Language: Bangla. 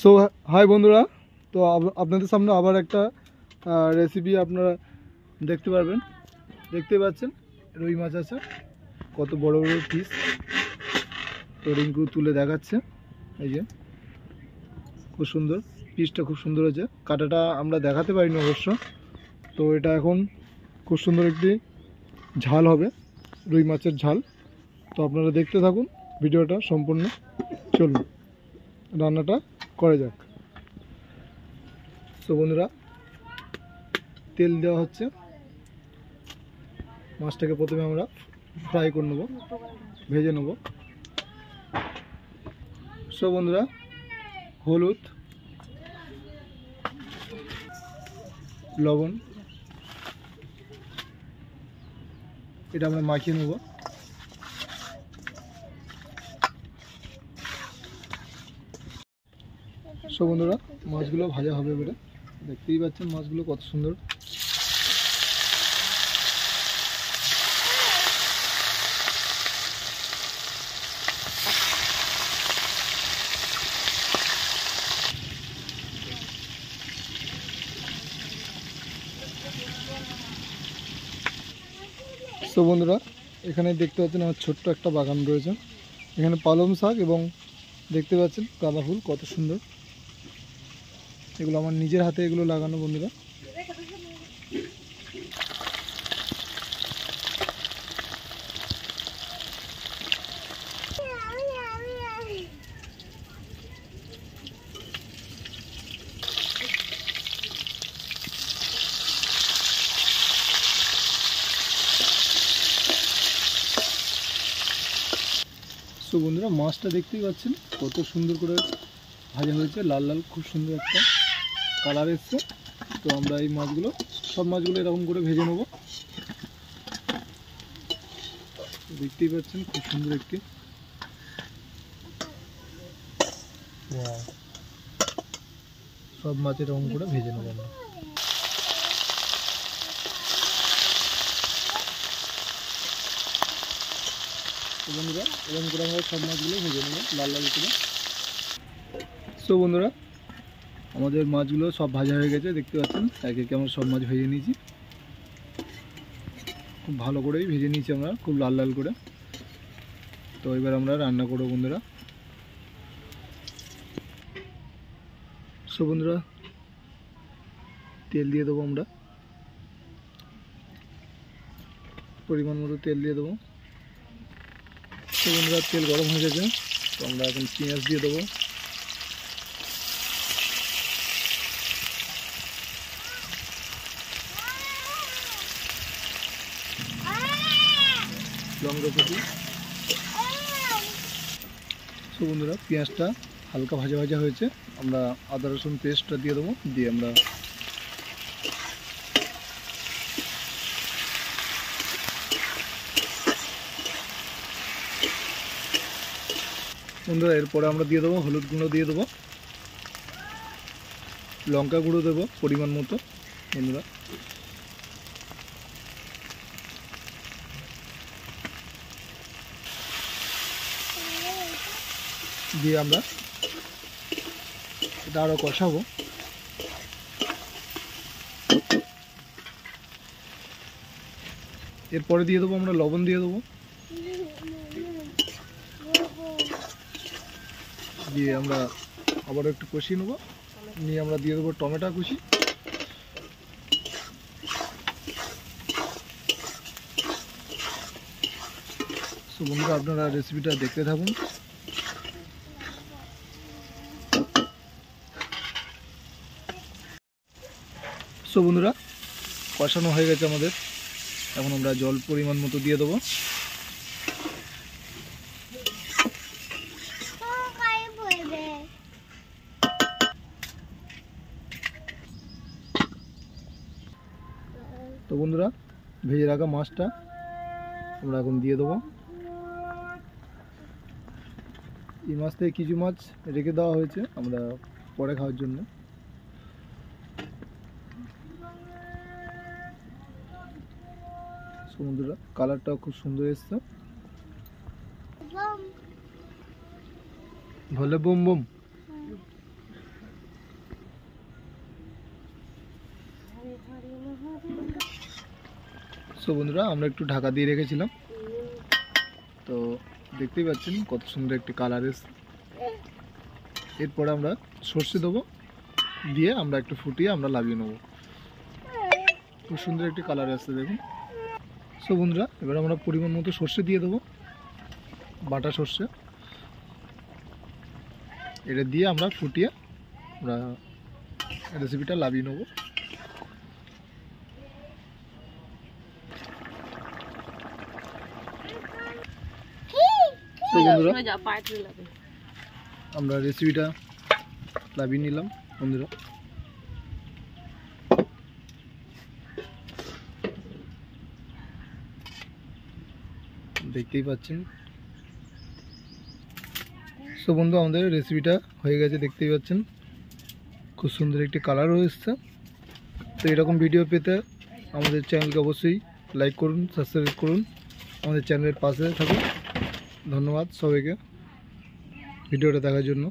সো হাই বন্ধুরা, তো আপনাদের সামনে আবার একটা রেসিপি আপনারা দেখতে পারবেন। দেখতে পাচ্ছেন রুই মাছ আছে, কত বড় বড় পিস। তো রিঙ্কু তুলে দেখাচ্ছে, এই যে খুব সুন্দর পিসটা, খুব সুন্দর হয়েছে। কাটাটা আমরা দেখাতে পারিনি অবশ্য। তো এটা এখন খুব সুন্দর একটি ঝাল হবে, রুই মাছের ঝাল। তো আপনারা দেখতে থাকুন ভিডিওটা সম্পূর্ণ। চলুন রান্নাটা করা যাক। তো বন্ধুরা, তেল দেওয়া হচ্ছে। মাছটাকে প্রথমে আমরা ফ্রাই করে নেব, ভেজে নেব। সো বন্ধুরা, হলুদ, লবণ এটা আমরা মাখিয়ে নেব। সো বন্ধুরা, মাছগুলো ভাজা হবে এবারে। দেখতেই পাচ্ছেন মাছগুলো কত সুন্দর। সো বন্ধুরা, এখানে দেখতে পাচ্ছেন আমার ছোট্ট একটা বাগান রয়েছে। এখানে পালং শাক এবং দেখতে পাচ্ছেন গাঁদা ফুল কত সুন্দর। এগুলো আমার নিজের হাতে এগুলো লাগানো বন্ধুরা। তো বন্ধুরা, মাছটা দেখতেই পাচ্ছেন কত সুন্দর করে ভাজা হয়েছে, লাল লাল, খুব সুন্দর একটা কালার এসছে। তো আমরা এই মাছগুলো, সব মাছগুলো এরকম করে ভেজে নেব। দেখতেই পাচ্ছেন খুব সুন্দর একটি, সব মাছ এরকম করে ভেজে নেব আমরা। বন্ধুরা, এরকম করে আমরা সব মাছগুলো ভেজে নেব লাল লাল করে। সো বন্ধুরা, আমাদের মাছগুলো সব ভাজা হয়ে গেছে, দেখতে পাচ্ছেন একে একে আমরা সব মাছ ভেজে নিয়েছি। খুব ভালো করেই ভেজে নিয়েছি আমরা, খুব লাল লাল করে। তো এবার আমরা রান্না করবো বন্ধুরা। সো বন্ধুরা, তেল দিয়ে দেবো আমরা, পরিমাণ মতো তেল দিয়ে দেবো। তো বন্ধুরা, তেল গরম হয়ে গেছে, তো আমরা এখন পেঁয়াজ দিয়ে দেবো। লঙ্কা কুচি। সো বন্ধুরা, পেঁয়াজটা হালকা ভাজা ভাজা হয়েছে, আমরা আদা রসুন পেস্টটা দিয়ে দেবো। দিয়ে আমরা বন্ধুরা, এরপরে আমরা দিয়ে দেবো হলুদ গুঁড়ো, দিয়ে দেবো লঙ্কা গুঁড়ো, দেবো পরিমাণ মতো বন্ধুরা। দিয়ে আমরা এটা আরও কষাবো। এরপরে দিয়ে দেবো আমরা লবণ, দিয়ে দেবো। দিয়ে আমরা আবার একটু কষিয়ে নেবো। নিয়ে আমরা দিয়ে দেবো টমেটো কুচি। সো বন্ধুরা, আপনারা রেসিপিটা দেখতে থাকুন। সো বন্ধুরা, কষানো হয়ে গেছে আমাদের। এখন আমরা জল পরিমাণ মতো দিয়ে দেবো। তো বন্ধুরা, ভেজে রাখা মাছটা আমরা এখন দিয়ে দেবো। এই মাছ থেকে কিছু মাছ রেখে দেওয়া হয়েছে আমরা পরে খাওয়ার জন্য। বন্ধুরা, কালারটাও খুব সুন্দর এসছে। ভলে বুম বুম। সো বন্ধুরা আমরা একটু ঢাকা দিয়ে রেখেছিলাম, তো দেখতেই পাচ্ছেন কত সুন্দর একটি কালার এসছে। এরপরে আমরা সর্ষে দেবো, দিয়ে আমরা একটু ফুটিয়ে আমরা লাভিয়ে নেবো। খুব সুন্দর একটি কালার আসছে দেখুন। সো বন্ধুরা এবার আমরা পরিমাণ মতো সর্ষে দিয়ে দেবো, বাটা সর্ষে। এটা দিয়ে আমরা ফুটিয়ে আমরা রেসিপিটা লাভিয়ে নেবো। তো বন্ধুরা আমরা রেসিপিটা লাভিয়ে নিলাম বন্ধুরা। দেখতেই পাচ্ছেন। সো বন্ধু আমাদের রেসিপিটা হয়ে গেছে, দেখতেই পাচ্ছেন খুব সুন্দর একটি কালারও এসছে। তো এরকম ভিডিও পেতে আমাদের চ্যানেলকে অবশ্যই লাইক করুন, সাবস্ক্রাইব করুন, আমাদের চ্যানেলের পাশে থাকুন। ধন্যবাদ সবাইকে ভিডিওটা দেখার জন্য।